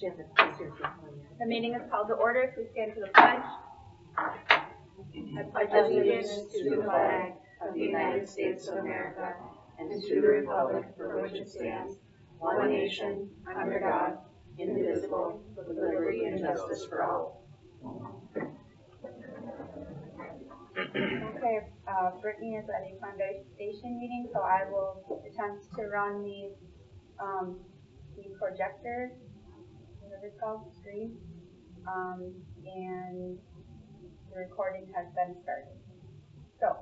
The meeting is called to order. Please stand for the pledge. I pledge allegiance to the flag of the United States of America and to the republic for which it stands, one nation, under God, indivisible, with liberty and justice for all. Okay, Brittany is at a foundation meeting, so I will attempt to run the projector, whatever it's called, screen, and the recording has been started. So,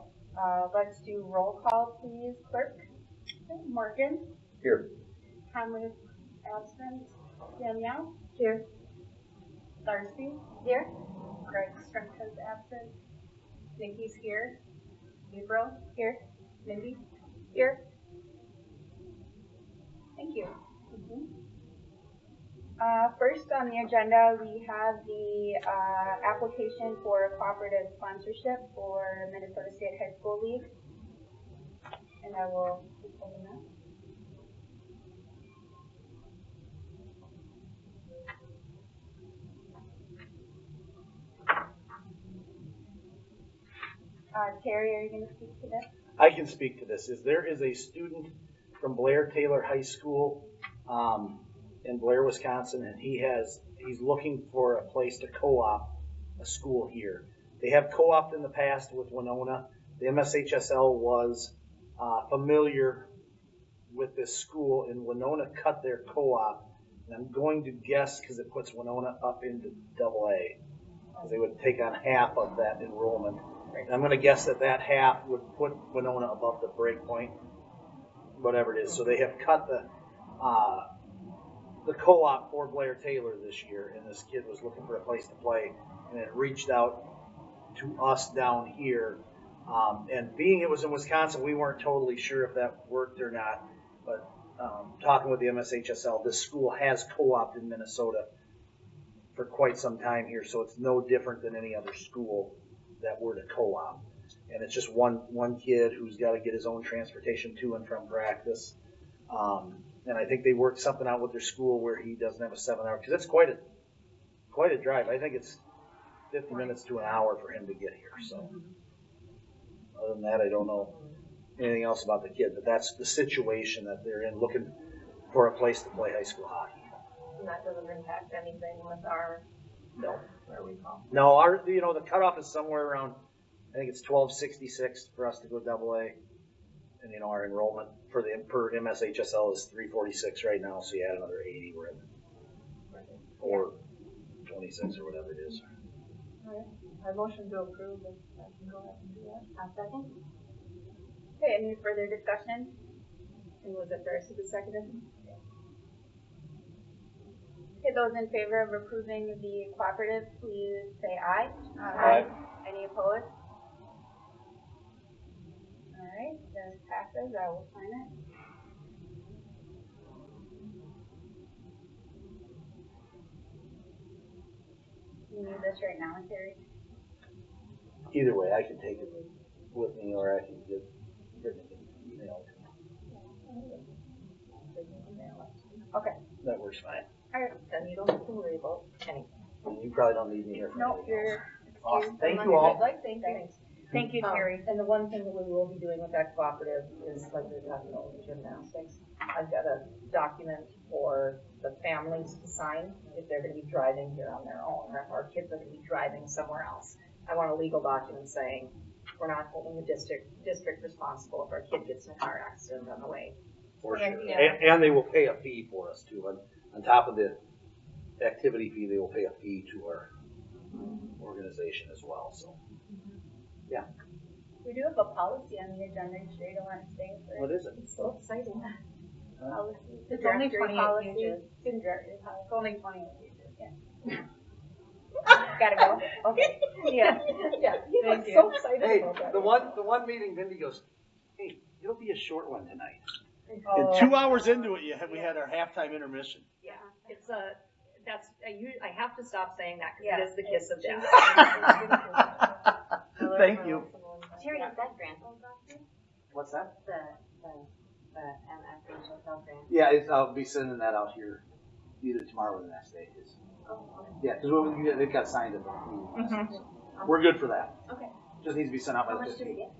let's do roll call, please, clerk. Morgan. Here. Conley absent. Danielle. Here. Darcy. Here. Greg Strickland's absent. Nikki's here. April. Here. Mindy. Here. Thank you. First on the agenda, we have the application for cooperative sponsorship for Minnesota State High School League. And I will open that. Terry, are you going to speak to this? I can speak to this. There is a student from Blair Taylor High School in Blair, Wisconsin, and he's looking for a place to co-op a school here. They have co-opted in the past with Winona. The MSHSL was familiar with this school, and Winona cut their co-op. And I'm going to guess, because it puts Winona up into AA, because they would take on half of that enrollment. And I'm going to guess that half would put Winona above the break point, whatever it is. So they have cut the co-op for Blair Taylor this year, and this kid was looking for a place to play, and it reached out to us down here. And being it was in Wisconsin, we weren't totally sure if that worked or not. But talking with the MSHSL, this school has co-opted in Minnesota for quite some time here, so it's no different than any other school that were to co-op. And it's just one kid who's got to get his own transportation to and from practice. And I think they worked something out with their school where he doesn't have a 7-hour, because it's quite a drive. I think it's 50 minutes to an hour for him to get here. So other than that, I don't know anything else about the kid, but that's the situation that they're in, looking for a place to play high school hockey. And that doesn't impact anything with our where we come. No, the cutoff is somewhere around, I think it's 1266 for us to go AA. And our enrollment per MSHSL is 346 right now, so you add another 80, we're at 426 or whatever it is. All right. I motion to approve if I can go ahead and do that. I'll second. Okay, any further discussion? And was it Darcy the seconded? Okay, those in favor of approving the cooperative, please say aye. Aye. Any opposed? All right, this passes. I will sign it. You need this right now, Terry? Either way, I can take it with me, or I can get email it. Okay. That works fine. All right. Then you don't have to worry about anything. And you probably don't need me here for Nope, anything you're else. Awesome. Thank you I'd all. like thank you. Thank you, Terry. And the one thing that we will be doing with that cooperative is, like we were talking about with gymnastics, I've got a document for the families to sign if they're going to be driving here on their own, or if our kids are going to be driving somewhere else. I want a legal document saying we're not holding the district responsible if our kid gets in a car accident on the way. For sure. Yeah. And they will pay a fee for us too. On top of the activity fee, they will pay a fee to our organization as well. So, yeah. We do have a policy on the agenda. You sure you don't want to stay for it? What is it? It's so exciting. Policy. It's only 28 policy. pages. Student directory policy. It's only 28 pages. Yeah. Gotta go. Okay. Yeah. Yeah. You Thank look you. so excited Hey, about that. the one meeting, Vindy goes, hey, it'll be a short one tonight. Oh. And 2 hours into it, we had our halftime intermission. Yeah, it's I have to stop saying that because Yeah. it is the kiss of death. Thank you. Terry, is that grant on doctor? What's that? The MSHSL grant? Yeah, I'll be sending that out here either tomorrow or the next day. Oh, okay. Yeah, because they've got signed at the meeting. Mhm. We're good for that. Okay. Just needs to be sent out by How the much do we 15th. get?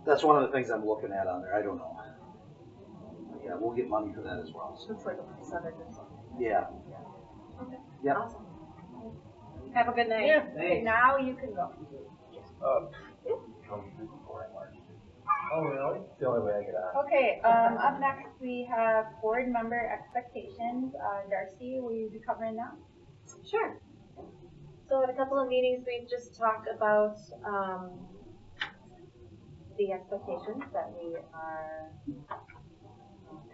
That's one of the things I'm looking at on there. I don't know. Yeah, we'll get money for that as well. So. It's like a percentage or something. Yeah. Okay. Yep. Awesome. Have a good night. Yeah, Okay, thanks. now you can go. Come before I march. Oh, really? It's the only way I get out. Okay, up next we have board member expectations. Darcy, will you be covering that? Sure. So at a couple of meetings, we've just talked about the expectations that we are,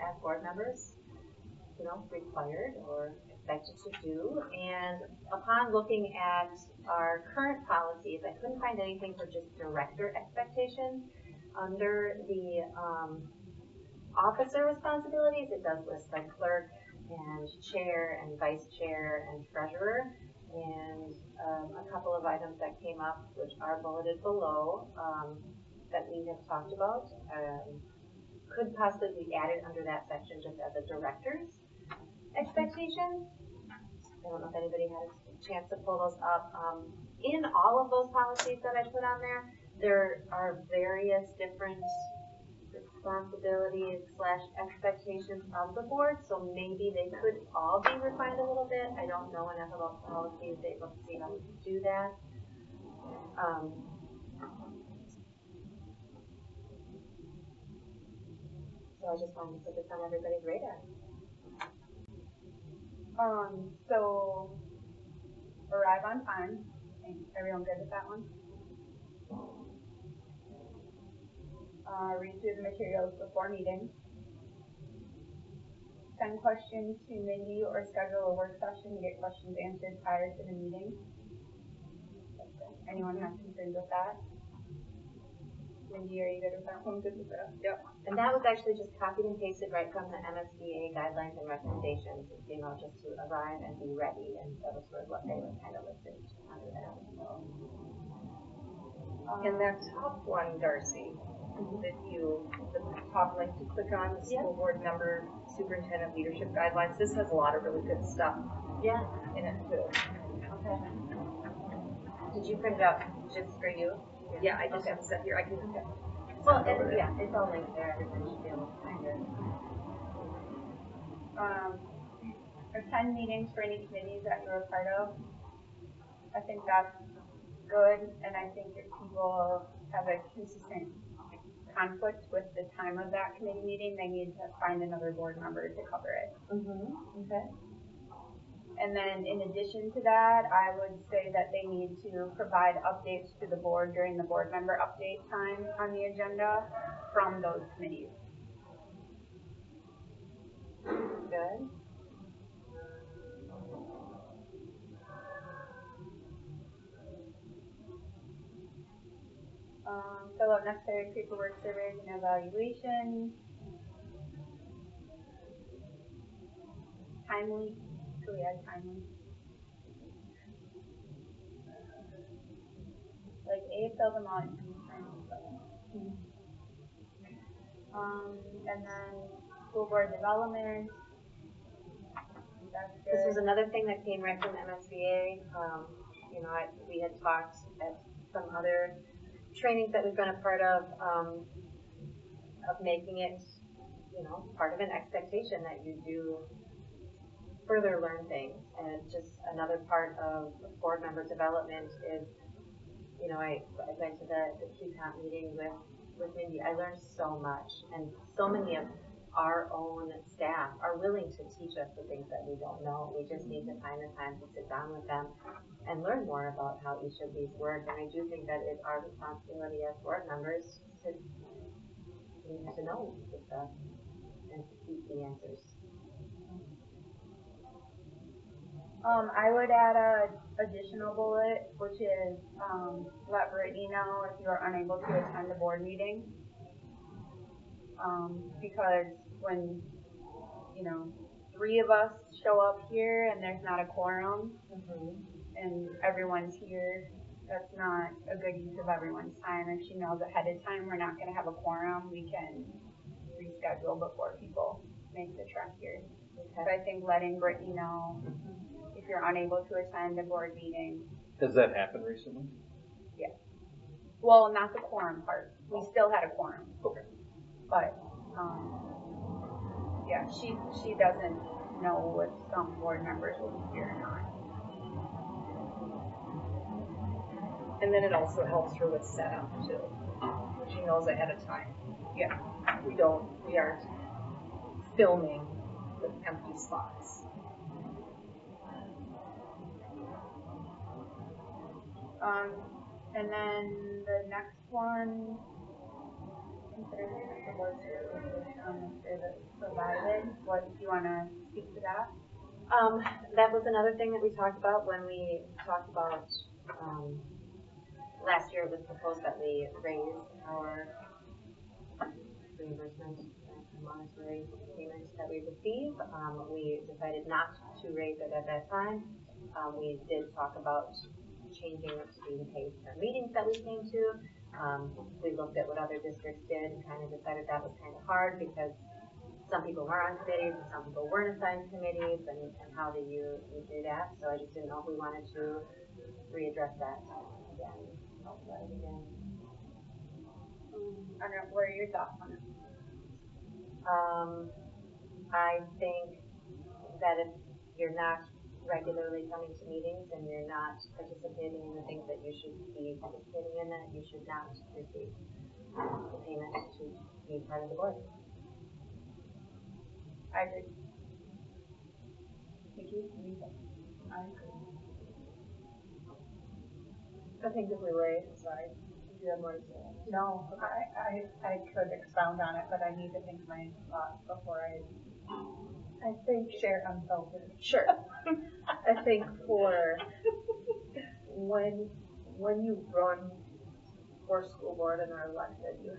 as board members, required or expected to do. And upon looking at our current policies, I couldn't find anything for just director expectations. Under the officer responsibilities, it does list like clerk and chair and vice chair and treasurer. And a couple of items that came up, which are bulleted below, that we have talked about, could possibly be added under that section just as a director's expectation. I don't know if anybody had a chance to pull those up. In all of those policies that I put on there are various different responsibilities / expectations of the board, so maybe they could all be refined a little bit. I don't know enough about policies to see how we can do that. So I just wanted to put this on everybody's radar. So arrive on time. Everyone good with that one? Read through the materials before meeting. Send questions to Mindy or schedule a work session to get questions answered prior to the meeting. Anyone have concerns with that? Mindy, are you good with that one? Good with that? Yep. And that was actually just copied and pasted right from the MSBA guidelines and recommendations, just to arrive and be ready, and that was sort of what they were kind of listed under that. And that top one, Darcy, the top link to click on, the school board member superintendent leadership guidelines, this has a lot of really good stuff Yeah. in it too. Okay. Did you print it out just for you? Yeah, I just have it set here. I can. Well, it's all linked there. Everybody should be able to find it. Attend meetings for any committees that you're a part of. I think that's good, and I think if people have a consistent conflict with the time of that committee meeting, they need to find another board member to cover it. Okay. And then in addition to that, I would say that they need to provide updates to the board during the board member update time on the agenda from those committees. Good. Fill out necessary paperwork, surveys, and evaluations. Timely. So we add timely. Like A, fill them out, and B, try and fill them out. And then school board development. That's good. This was another thing that came right from MSBA. We had talked at some other trainings that we've been a part of making it, part of an expectation that you do further learn things. And just another part of board member development is, I went to the QCOMP meeting with Mindy. I learned so much, and so many of our own staff are willing to teach us the things that we don't know. We just need to find the time to sit down with them and learn more about how each of these work. And I do think that it's our responsibility as board members to know the stuff and to keep the answers. I would add a additional bullet, which is let Brittany know if you are unable to attend a board meeting. Because when 3 of us show up here and there's not a quorum and everyone's here, that's not a good use of everyone's time. If she knows ahead of time we're not going to have a quorum, we can reschedule before people make the trek here. So I think letting Brittany know if you're unable to attend a board meeting. Has that happened recently? Well, not the quorum part. We still had a quorum. Okay. But, yeah, she doesn't know if some board members will be here or not. And then it also helps her with setup too. She knows ahead of time. Yeah. We aren't filming with empty spots. And then the next one, consider the board service provided. What, do you wanna speak to that? That was another thing that we talked about when we talked about, last year it was proposed that we raise our reimbursement and monetary payments that we receive. We decided not to raise it at that time. We did talk about changing it to being paid per meetings that we came to. We looked at what other districts did and kind of decided that was kind of hard because some people were on committees and some people weren't assigned committees, and how do you do that? So I just didn't know if we wanted to readdress that again. Talk about it again. I don't know, what are your thoughts on it? I think that if you're not regularly coming to meetings and you're not participating in the things that you should be participating in, that you should not receive the payment to be part of the board. I agree. Thank you. I agree. I think if we lay it aside, if you have more to say. No, I could expound on it, but I need to think my thoughts before I think, share unfiltered. sure. I think for when you run for school board and are elected, you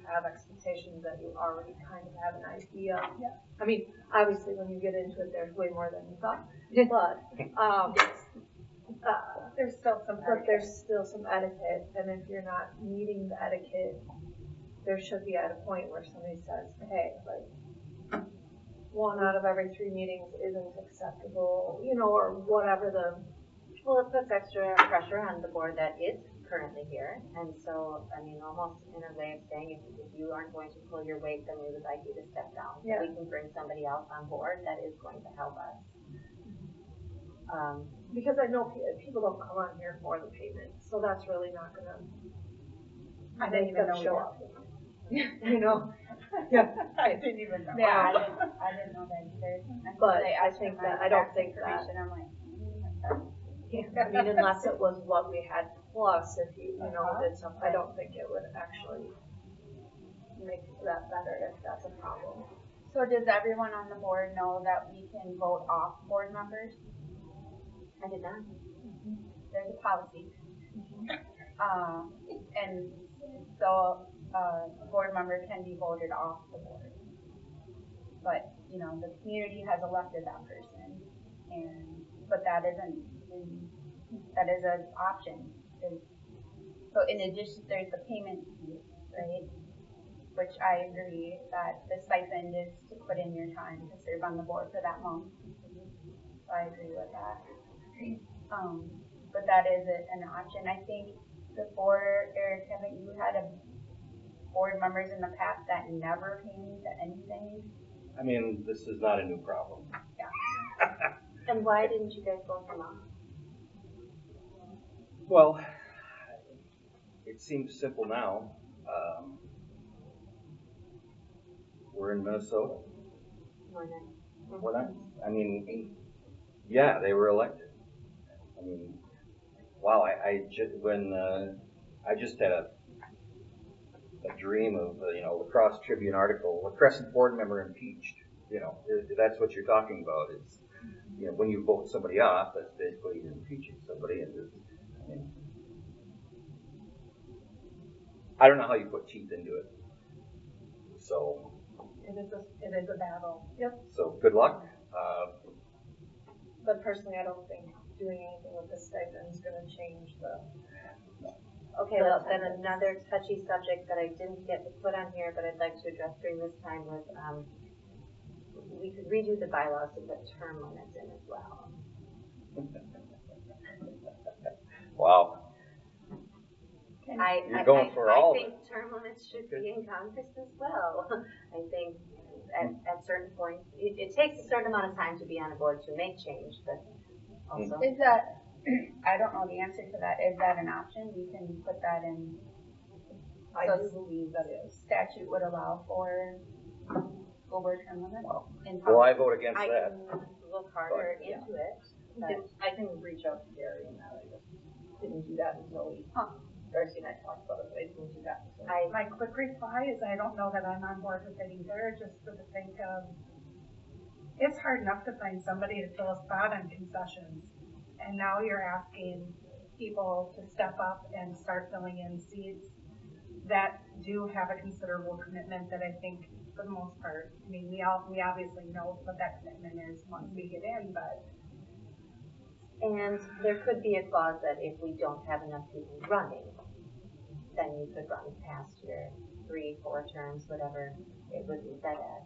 have expectations that you already kind of have an idea. Yeah. I mean, obviously when you get into it, there's way more than you thought, but, There's still some but there's still some etiquette, and if you're not meeting the etiquette, there should be at a point where somebody says, hey, like, 1 out of every 3 meetings isn't acceptable, or whatever Well, it puts extra pressure on the board that is currently here, and so, I mean, almost in a way of saying, if you aren't going to pull your weight, then we would like you to step down. Yeah. We can bring somebody else on board that is going to help us. because I know people don't come on here for the payment, so that's really not gonna I didn't make even them know show we up. Yeah. I didn't even know. Yeah. I didn't know that either. But They I asked think for that, my I don't tax think that, information, I'm like, I mean, unless it was what we had plus, if you did something, I don't think it would actually make that better if that's a problem. So does everyone on the board know that we can vote off board members? I did not. There's a policy. And so, a board member can be voted off the board. But, the community has elected that person, but that isn't, that is an option. So in addition, there's the payment piece, right? Which I agree that the stipend is to put in your time to serve on the board for that month. So I agree with that. But that is an option. I think before, Eric, haven't you had board members in the past that never came to anything? I mean, this is not a new problem. And why didn't you guys vote them off? Well, it seems simple now. We're in Minnesota. We're not, I mean, yeah, they were elected. I mean, wow, I just had a dream of, Lacrosse Tribune article, a Crescent board member impeached. That's what you're talking about is, when you vote somebody off, that's basically impeaching somebody. And I don't know how you put teeth into it. So. It is a battle. Yep. So good luck. But personally, I don't think doing anything with the stipend is gonna change the Okay, well, then another touchy subject that I didn't get to put on here, but I'd like to address during this time was, we could redo the bylaws to put term limits in as well. Wow. You're going for all of I think term limits should be in Congress as well. I think at certain points, it takes a certain amount of time to be on a board to make change, but also. Is that, I don't know the answer to that, is that an option? We can put that in, I So- do believe that is. statute would allow for school board term limits? Wow. in Well, I public? vote against I that. can look harder But, into it, but I can reach out to Gary and that, I just didn't do that until Darcy and I talked about it, but I didn't do that until. My quick reply is I don't know that I'm on board with it either, just for the sake of, it's hard enough to find somebody to fill a spot on concessions. And now you're asking people to step up and start filling in seats that do have a considerable commitment that I think for the most part, I mean, we obviously know what that commitment is once we get in, but and there could be a clause that if we don't have enough people running, then you could run past your 3-4 terms, whatever it would be set at.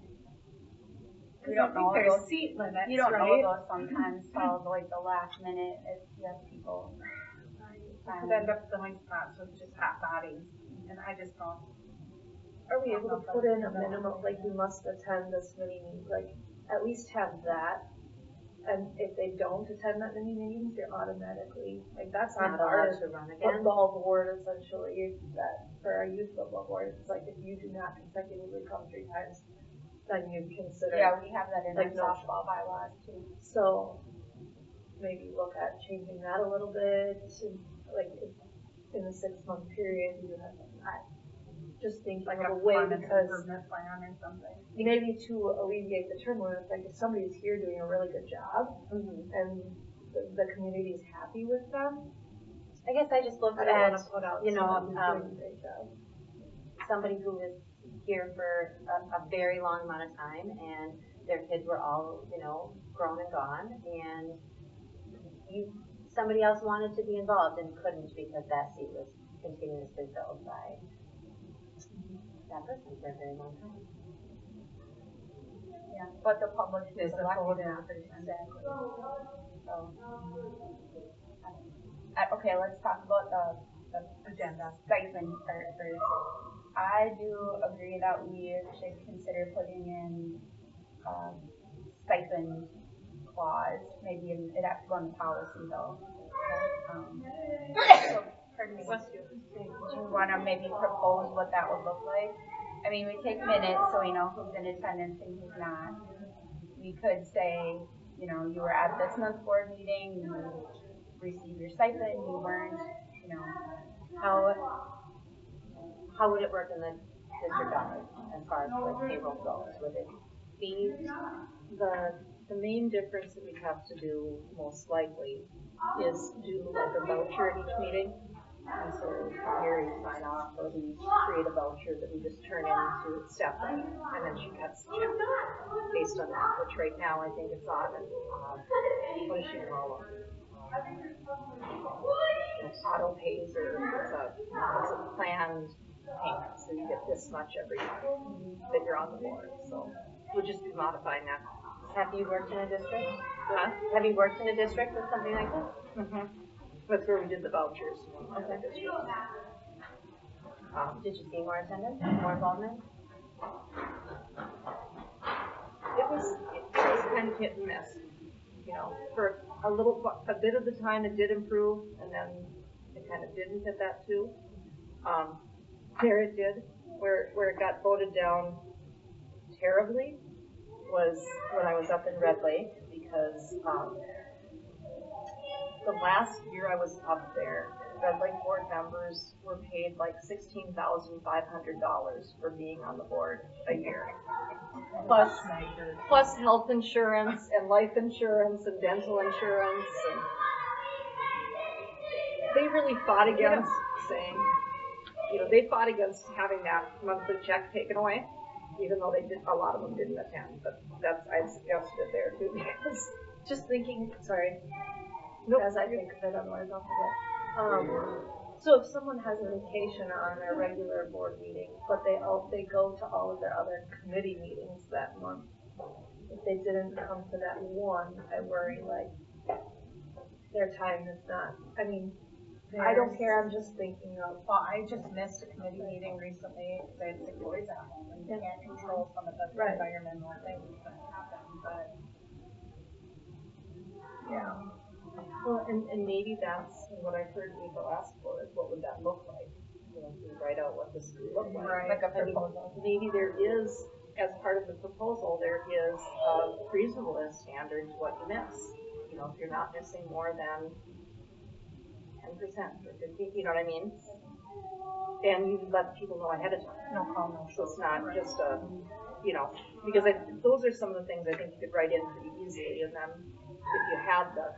We I don't think know there's those, seat limits, you don't know right? those sometimes till like the last minute if you have people. You could end up filling spots with just hot bodies, and I just don't. Are we able to put in a minimum, like you must attend this many meetings, like at least have that? And if they don't attend that many meetings, they're automatically, like that's on Not our allowed to run again. football board essentially, that for our youth football board, it's like if you do not consecutively come 3 times, then you consider. Yeah, we have that in our Like no softball bylaws too. So maybe look at changing that a little bit, and, like in the 6-month period, you have, I just think Like of a a way performance because improvement plan or something. maybe to alleviate the term limits, like if somebody's here doing a really good job and the community is happy with them, I guess I just looked I don't at, wanna put out you know, someone who's doing a great job. somebody who was here for a very long amount of time and their kids were all, you know, grown and gone, and somebody else wanted to be involved and couldn't because that seat was continuously filled by that person for a very long time. Yeah, but the public is There's a elected vote in. members, exactly. So, okay, let's talk about the Agenda. stipend part first. I do agree that we should consider putting in stipend clause, maybe it has to go in the policy though. So, pardon me. Do you wanna maybe propose what that would look like? I mean, we take minutes so we know who's in attendance and who's not. We could say, you know, you were at this month's board meeting, you received your stipend, you weren't, you know. How would it work in the district office as far as like payroll goes? Would it be The main difference that we have to do most likely is do like a voucher at each meeting. And so Mary sign off, or we create a voucher that we just turn into Stephanie, and then she cuts the check based on that, which right now I think it's on, what does she call them? Auto pays, or it's a planned payment, so you get this much every month that you're on the board, so we'll just be modifying that. have you worked in a district? Huh? Have you worked in a district with something like this? Mm-hmm. That's where we did the vouchers. Okay. Did you see more attendance, more involvement? It was kind of hit and miss. You know, for a bit of the time it did improve, and then it kind of didn't at that too. There it did, where it got voted down terribly was when I was up in Red Lake, because the last year I was up there, Red Lake board members were paid like $16,500 for being on the board a year. Plus health insurance and life insurance and dental insurance, and they really fought against saying, you know, they fought against having that monthly check taken away, even though a lot of them didn't attend, but I suggested it there too, because Just thinking, sorry, nope, as I think of it, otherwise I'll forget. So if someone has a vacation on their regular board meeting, but they go to all of their other committee meetings that month, if they didn't come to that one, I worry like their time is not, I mean, I don't care, I'm just thinking of, Well, I just missed a committee meeting recently because I had sick boys at home and you can't control some of the Right. environmental things that happen, but. Yeah. Well, and maybe that's what I heard people ask for, is what would that look like? You know, to write out what this would look like. Right. Like a I mean, proposal. maybe there is, as part of the proposal, there is a reasonableness standard to what you miss. You know, if you're not missing more than 10% or 15, you know what I mean? And you let people know ahead of time. No call, no So show. it's not just a, you know, because those are some of the things I think you could write in pretty easily, and then if you had the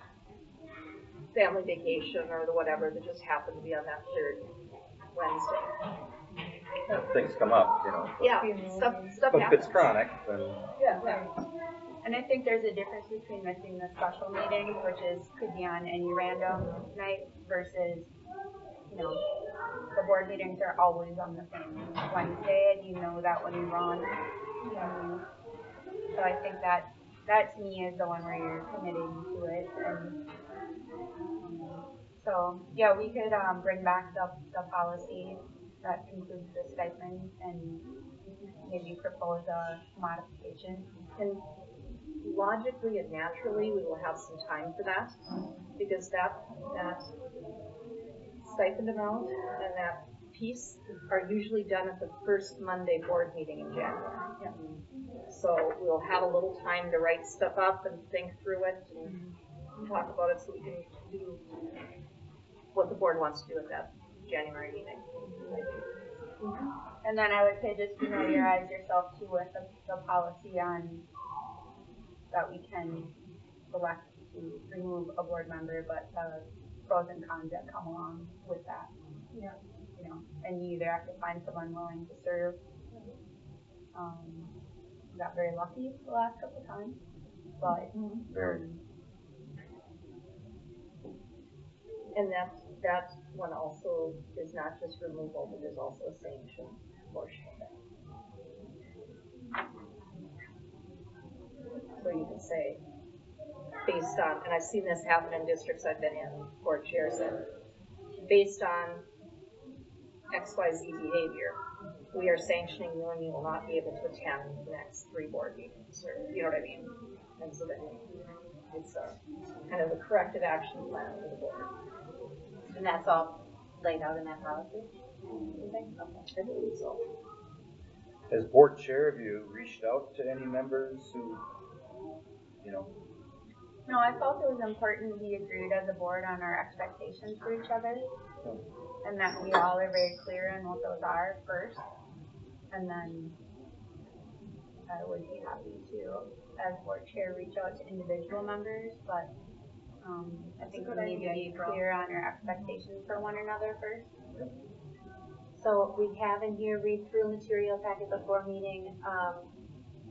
family vacation or the whatever that just happened to be on that third Wednesday. Things come up, you know. Yeah, stuff But if it's happens. chronic, then Yeah. And I think there's a difference between missing the special meetings, which could be on any random night, versus, you know, the board meetings are always on the same Wednesday, and you know that when you run. So I think that to me is the one where you're committing to it. And so yeah, we could bring back the policy that includes the stipend and maybe propose a modification. And logically and naturally, we will have some time for that, because that stipend amount and that piece are usually done at the first Monday board meeting in January. Yeah. So we'll have a little time to write stuff up and think through it and talk about it, so we can do what the board wants to do at that January meeting. And then I would say just familiarize yourself too with the policy on that we can select to remove a board member, but the pros and cons that come along with that. Yeah. You know, and you either have to find someone willing to serve. Got very lucky the last couple of times, but and that one also is not just removal, but there's also a sanction portion of that. So you can say, based on, and I've seen this happen in districts I've been in, board chairs, that based on XYZ behavior, we are sanctioning you and you will not be able to attend the next 3 board meetings, or, you know what I mean? And so then it's a kind of a corrective action plan for the board. And that's all laid out in that policy? Okay. I believe so. as board chair, have you reached out to any members who, you know, no, I felt it was important we agreed as a board on our expectations for each other, and that we all are very clear on what those are first, and then I would be happy to, as board chair, reach out to individual members, but I think we need to be clear on our expectations for one another first. So we have in here read through material packet before meeting.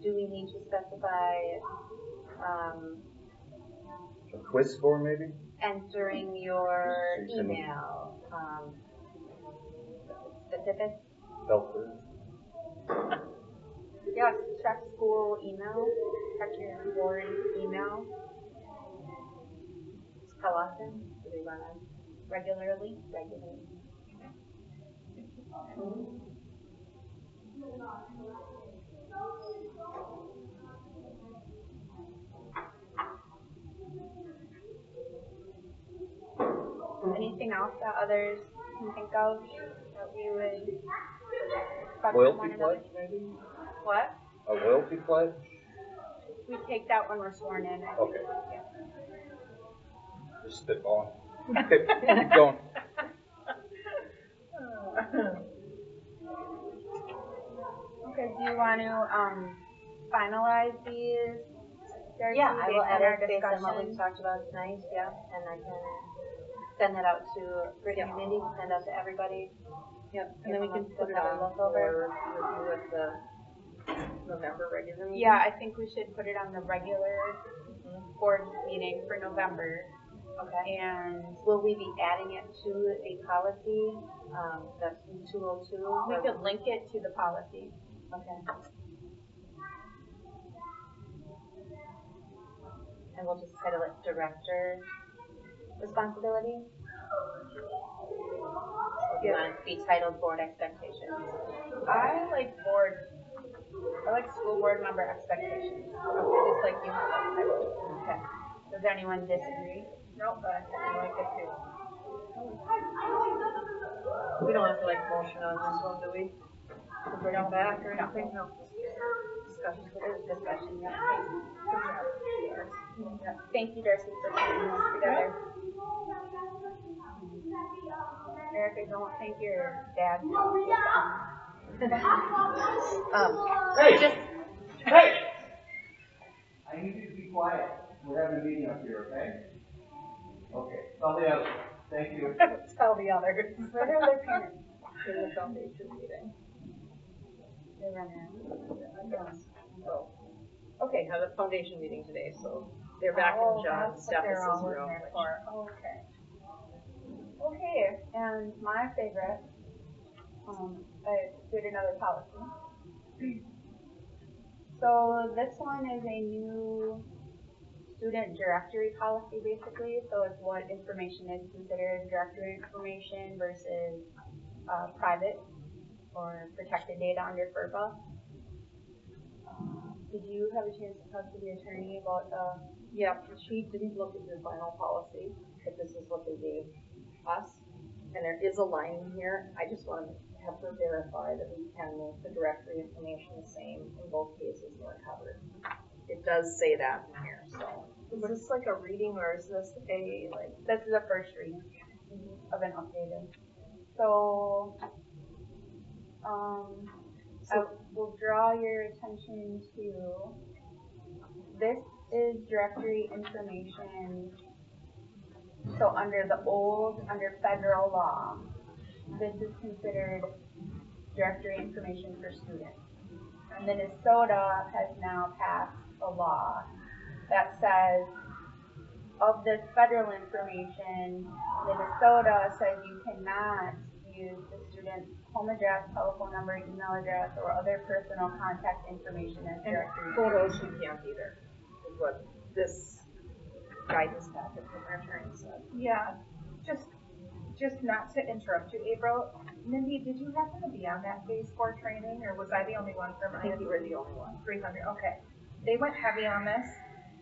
Do we need to specify a quiz score maybe? entering your email specific? Helpers. Yes, check school email, check your board email How often do we run it? regularly. Anything else that others can think of that we would expect from Loyalty one another? pledge maybe? What? A loyalty pledge? We take that when we're sworn in. I think. Okay. Yeah. Just spitballing. Keep going. Okay, do you want to finalize these? Darcy, Yeah, I will based on our edit based on what discussion? we've talked about tonight, yeah, and I can send that out to Brittany and Mindy, send out to everybody. Yep, and then we can put it Another on look over. for review at the November regular meeting. Yeah, I think we should put it on the regular board meeting for November. Okay. And Will we be adding it to a policy, that's in 202? we could link it to the policy. Okay. And we'll just title it director responsibility? Or do you want it to be titled board expectations? I like school board member expectations. Just like you have a title. Okay. Does anyone disagree? Nope, but I like it too. We don't have to like motion on this one, do we? To bring it back or anything? No. Discussion. Discussion, yeah. Thank you, Darcy, for putting this together. Erica, don't think your dad. Hey! Hey! I need you to be quiet. We're having a meeting up here, okay? Okay, tell the others. Thank you. Tell the others. Where are their parents? In the foundation meeting. They run around. So, okay, had a foundation meeting today, so they're back in John Stephen's room. Okay. Okay, and my favorite, I did another policy. So this one is a new student directory policy, basically. So it's what information is considered directory information versus private or protected data under FERPA. Did you have a chance to talk to the attorney about the? Yeah, she didn't look at the final policy, but this is what they gave us. And there is a line in here. I just want to have her verify that we can make the directory information the same in both cases we're covered. It does say that in here, so. Is this like a reading or is this a like? This is the first reading of an updated. So, I will draw your attention to this is directory information. So under federal law, this is considered directory information for students. And Minnesota has now passed a law that says of this federal information, Minnesota says you cannot use the student's home address, telephone number, email address, or other personal contact information as directory. Photos you can't either, is what this guidance packet from our attorney said. Yeah, just not to interrupt you, April. Mindy, did you happen to be on that phase 4 training, or was I the only one from I think you were the only one. 300? Okay. They went heavy on this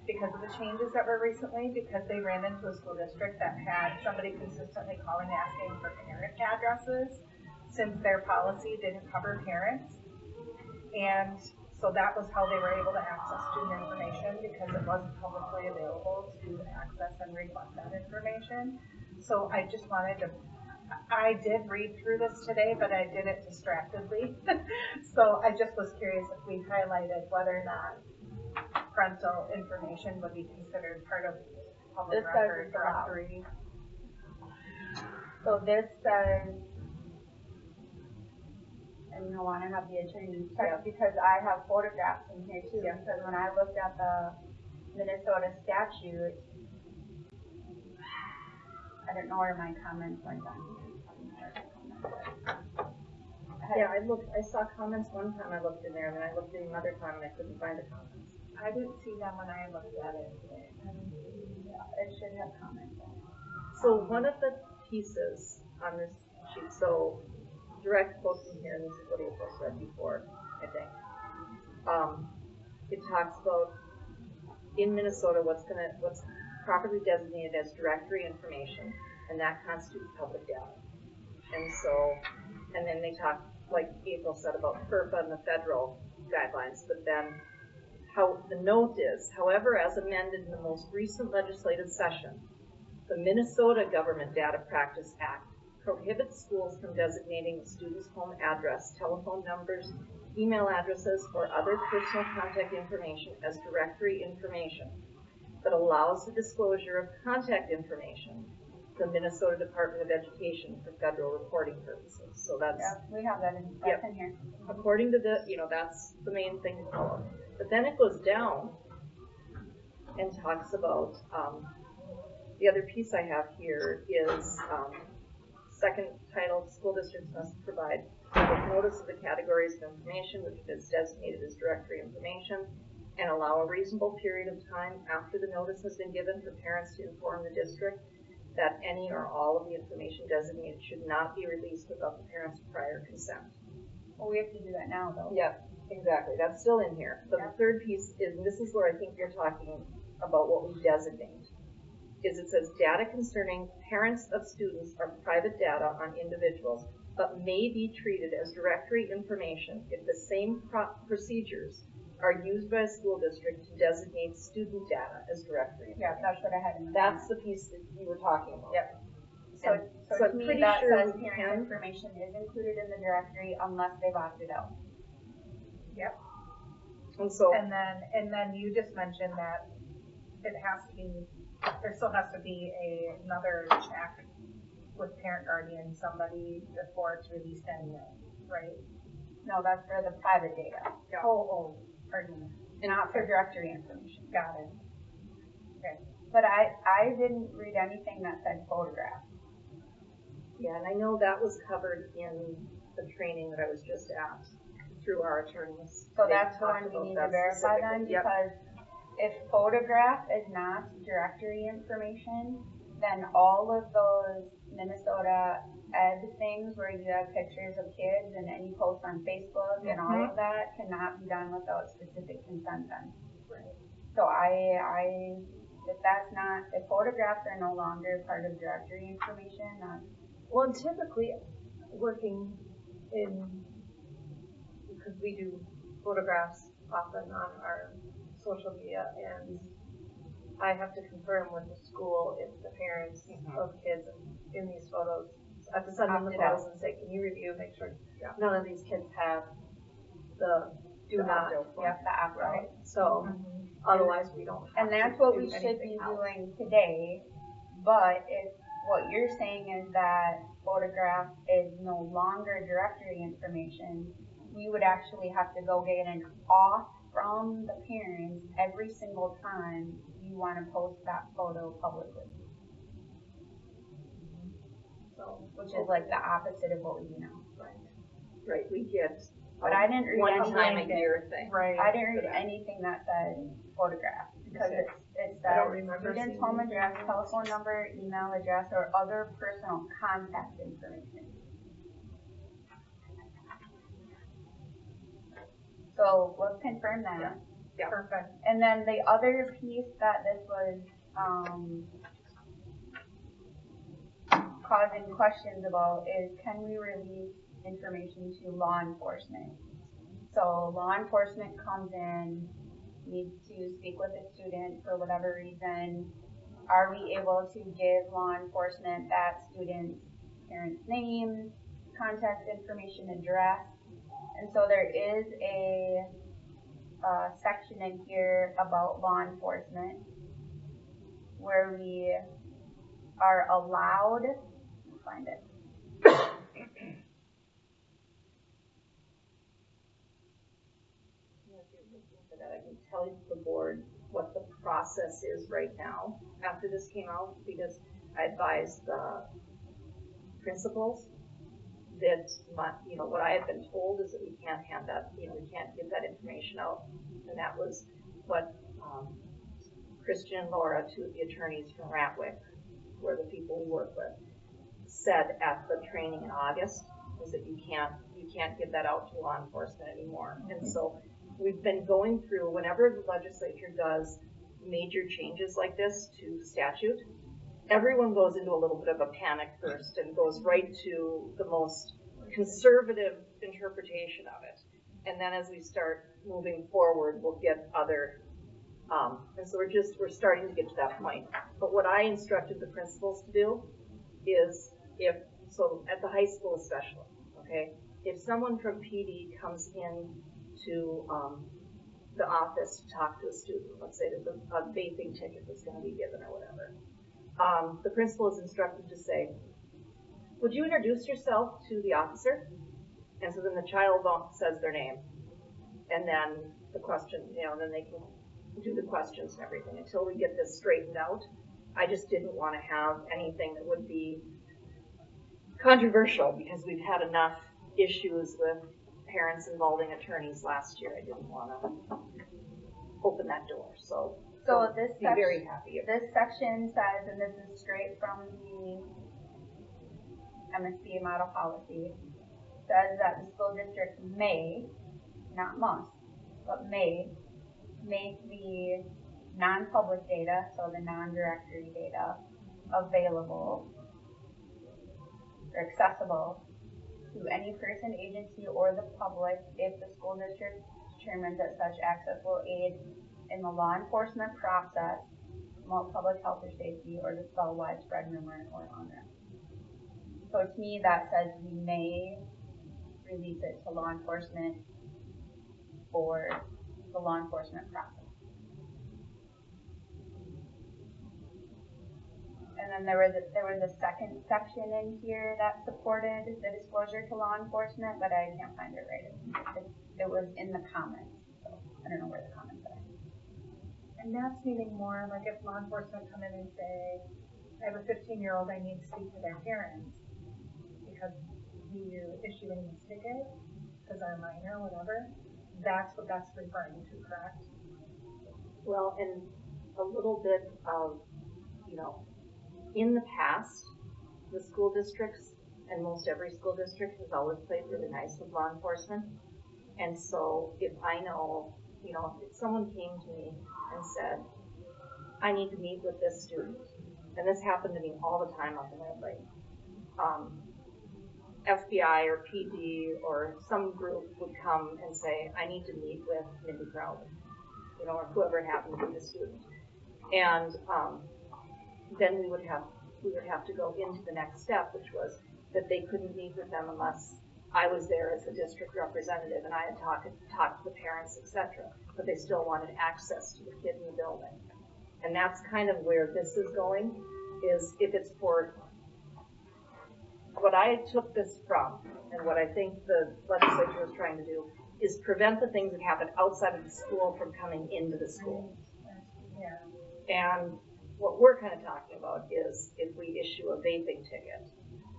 because of the changes that were recently, because they ran into a school district that had somebody consistently calling asking for parent addresses since their policy didn't cover parents. And so that was how they were able to access student information, because it wasn't publicly available to access and request that information. So I just wanted to, I did read through this today, but I did it distractedly. So I just was curious if we highlighted whether or not parental information would be considered part of public This says record it's allowed. directory. So this says, and you'll want to have the attorney check because I have photographs in here too. Yeah. Because when I looked at the Minnesota statute, I don't know where my comments went on. Yeah, I saw comments one time I looked in there, and then I looked in another time and I couldn't find the comments. I didn't see them when I looked at it today. Yeah, it should have comments on it. So one of the pieces on this sheet, so direct quote from here, and this is what April said before, I think. It talks about in Minnesota what's properly designated as directory information, and that constitutes public data. And so, and then they talk, like April said, about FERPA and the federal guidelines, but then how the note is, however, as amended in the most recent legislative session, the Minnesota Government Data Practice Act prohibits schools from designating a student's home address, telephone numbers, email addresses, or other personal contact information as directory information, but allows the disclosure of contact information to the Minnesota Department of Education for federal reporting purposes. So that's, Yeah, we have that in, that's in here. according to the, that's the main thing to follow. But then it goes down and talks about The other piece I have here is, second title, school districts must provide public notice of the categories of information which is designated as directory information, and allow a reasonable period of time after the notice has been given for parents to inform the district that any or all of the information designated should not be released without the parents' prior consent. Well, we have to do that now, though. Yep, exactly, that's still in here. But the third piece is, and this is where I think you're talking about what we designate, is it says data concerning parents of students are private data on individuals, but may be treated as directory information if the same procedures are used by a school district to designate student data as directory Yeah, information. that's what I had in mind. That's the piece that you were talking about. Yep. And So so to I'm me, pretty that sure says we parent can. information is included in the directory unless they've opted out. And so, And then you just mentioned that it has to be, there still has to be another check with parent guardian, somebody before it's released anyway, right? No, that's for the private data, Oh, pardon me. not for directory information. Got it. But I didn't read anything that said photograph. yeah, and I know that was covered in the training that I was just at through our attorneys. So They that's the talked one we about need that to verify then, specifically. Yep. because if photograph is not directory information, then all of those Minnesota ed things where you have pictures of kids and any posts on Facebook and all of that cannot be done without specific consent then. Right. So if photographs are no longer part of directory information, Well, and typically, working in, because we do photographs often on our social media, and I have to confirm with the school if the parents of kids in these photos, I have to send them the Opted out. photos and say, can you review, make sure none of these kids have the do not. the opt out. Right, so otherwise we don't have And that's to what do we should anything be else. doing today, but if what you're saying is that photograph is no longer directory information, we would actually have to go get an off from the parents every single time you want to post that photo publicly. So, Which is like the opposite of what we do now. right, we get But I didn't read one anything. time a year thing. Right. I didn't read anything that said photograph, because it I don't says remember student's seeing home anything. address, telephone number, email address, or other personal contact information. So let's confirm that. Yeah. Perfect. And then the other piece that this was causing questions about is, can we release information to law enforcement? So law enforcement comes in, needs to speak with a student for whatever reason. Are we able to give law enforcement that student's parent's name, contact information, address? And so there is a section in here about law enforcement where we are allowed, let me find it. That I can tell the board what the process is right now after this came out, because I advised the principals that what I had been told is that we can't hand that, we can't give that information out. And that was what Christian and Laura, two of the attorneys from Ratwick, who are the people we work with, said at the training in August, was that you can't give that out to law enforcement anymore. And so we've been going through, whenever the legislature does major changes like this to statute, everyone goes into a little bit of a panic first and goes right to the most conservative interpretation of it. And then as we start moving forward, we'll get other, and so we're starting to get to that point. But what I instructed the principals to do is so at the high school especially, okay, if someone from PD comes in to the office to talk to a student, let's say there's a vaping ticket that's going to be given or whatever, the principal is instructed to say, would you introduce yourself to the officer? And so then the child says their name, and then the question, then they can do the questions and everything until we get this straightened out. I just didn't want to have anything that would be controversial because we've had enough issues with parents involving attorneys last year. I didn't want to open that door, so this be very happy. this section says, and this is straight from the MSBA model policy, says that the school district may, not must, but may make the non-public data, so the non-directory data, available or accessible to any person, agency, or the public if the school district determines that such access will aid in the law enforcement process, promote public health or safety, or dispel widespread rumor or unrest. So to me, that says we may release it to law enforcement for the law enforcement process. And then there was a second section in here that supported the disclosure to law enforcement, but I can't find it right. It was in the comments, so I don't know where the comments are. And that's meaning more like if law enforcement come in and say, I have a 15-year-old, I need to speak to their parents because we're issuing this ticket because they're minor or whatever, that's what that's referring to, correct? Well, and a little bit of, in the past, the school districts, and most every school district has always played really nice with law enforcement. And so if I know, if someone came to me and said, I need to meet with this student, and this happened to me all the time up in Red Lake, FBI or PD or some group would come and say, I need to meet with Mindy Crowley, or whoever happened to be the student. And then we would have to go into the next step, which was that they couldn't meet with them unless I was there as the district representative and I had talked to the parents, etc. But they still wanted access to the kid in the building. And that's kind of where this is going, is if it's for what I took this from, and what I think the legislature is trying to do, is prevent the things that happen outside of the school from coming into the school. Yeah. And what we're kind of talking about is if we issue a vaping ticket,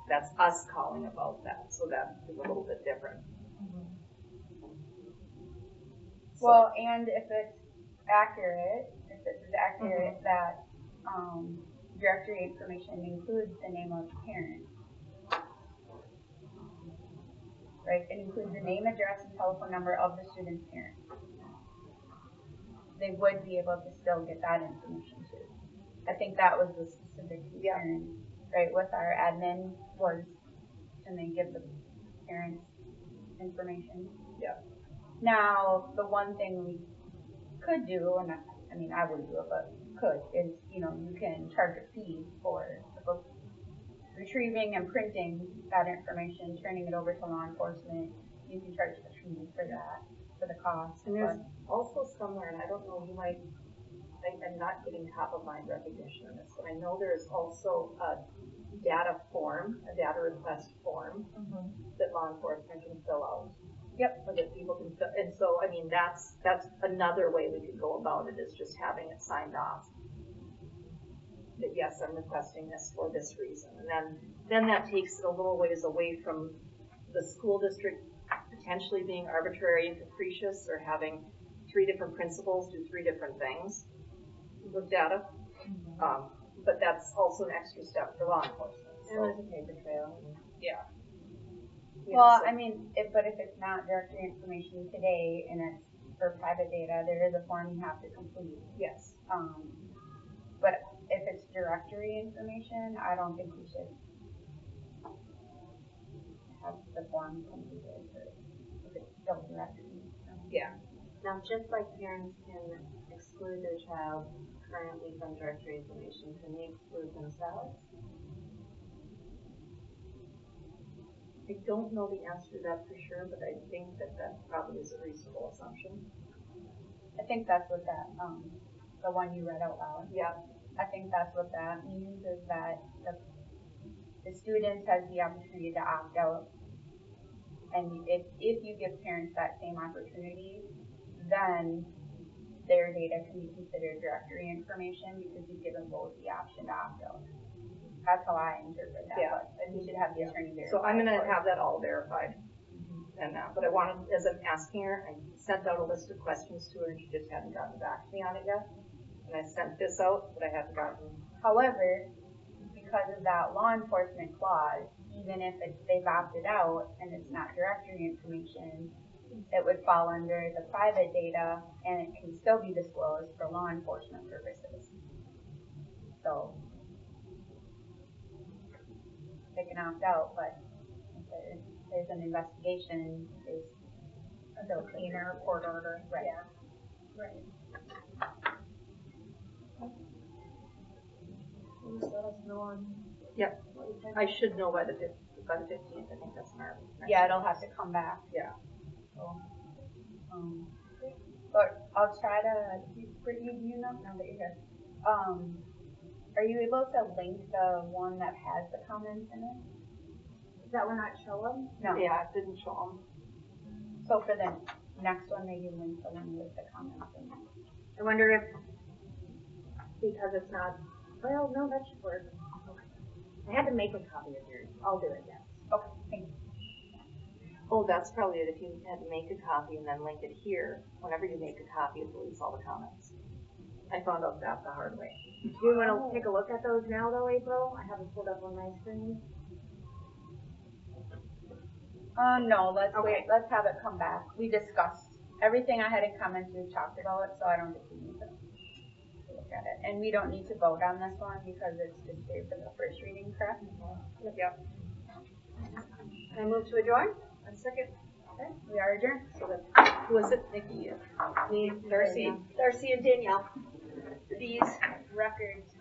that's us calling about that. So that is a little bit different. Well, and if it's accurate, that directory information includes the name of the parent, right? It includes the name, address, and telephone number of the student's parent. They would be able to still get that information too. I think that was the specific concern, right, with our admin was, can they give the parents information? Yeah. Now, the one thing we could do, and I wouldn't do it, but could, is, you can charge a fee for retrieving and printing that information, turning it over to law enforcement. You can charge a fee for that, for the cost. And there's also somewhere, and I don't know, I'm not getting top of mind recognition on this, but I know there's also a data request form that law enforcement can fill out. Yep. Or that people can fill, and so, that's another way we could go about it, is just having it signed off. That yes, I'm requesting this for this reason. And then that takes it a little ways away from the school district potentially being arbitrary and capricious, or having 3 different principals do 3 different things with data. But that's also an extra step for law enforcement. So. And there's a paper trail. Yeah. Well, but if it's not directory information today and it's for private data, there is a form you have to complete. Yes. But if it's directory information, I don't think we should have the form completed if it's still directory. Yeah. Now, just like parents can exclude their child currently from directory information, can they exclude themselves? I don't know the answer to that for sure, but I think that probably is a reasonable assumption. I think that's what that, the one you read out loud. Yeah. I think that's what that means, is that the student has the opportunity to opt out. And if you give parents that same opportunity, then their data can be considered directory information because you've given both the option to opt out. That's how I interpret that, Yeah. but we should have the attorney verify. So I'm gonna it. have that all verified. And, but I wanted, as I'm asking her, I sent out a list of questions to her and she just hadn't gotten back to me on it yet. And I sent this out, but I haven't gotten. However, because of that law enforcement clause, even if they've opted out and it's not directory information, it would fall under the private data and it can still be disclosed for law enforcement purposes. So they can opt out, but if there's an investigation, there's A subpoena or court order. Right. Yeah. Right. Let us know on. Yep. I should know by the 15th, I think that's our. yeah, it'll have to come back. Yeah. So, but I'll try to. Brittany, do you know? Now that you're here, are you able to link the one that has the comments in it? That we're not showing? No. Yeah, it didn't show them. So for the next one, maybe link the one with the comments in it. I wonder if, because it's not, well, no, that should work. Okay. I had to make a copy of yours. I'll do it, yes. Okay, thank you. Oh, that's probably it. If you had to make a copy and then link it here, whenever you make a copy, it deletes all the comments. I found out that the hard way. Do you want to take a look at those now though, April? I have them pulled up on my screen. No, let's Okay. wait, let's have it come back. We discussed everything I had in comments, we've talked about it, so I don't think we need to look at it. And we don't need to vote on this one because it's just here for the first reading, correct? Yep. I move to adjourn? A second. Okay, we are adjourned. So that, who is it? Nikki? Me, Darcy. Darcy and Danielle. These records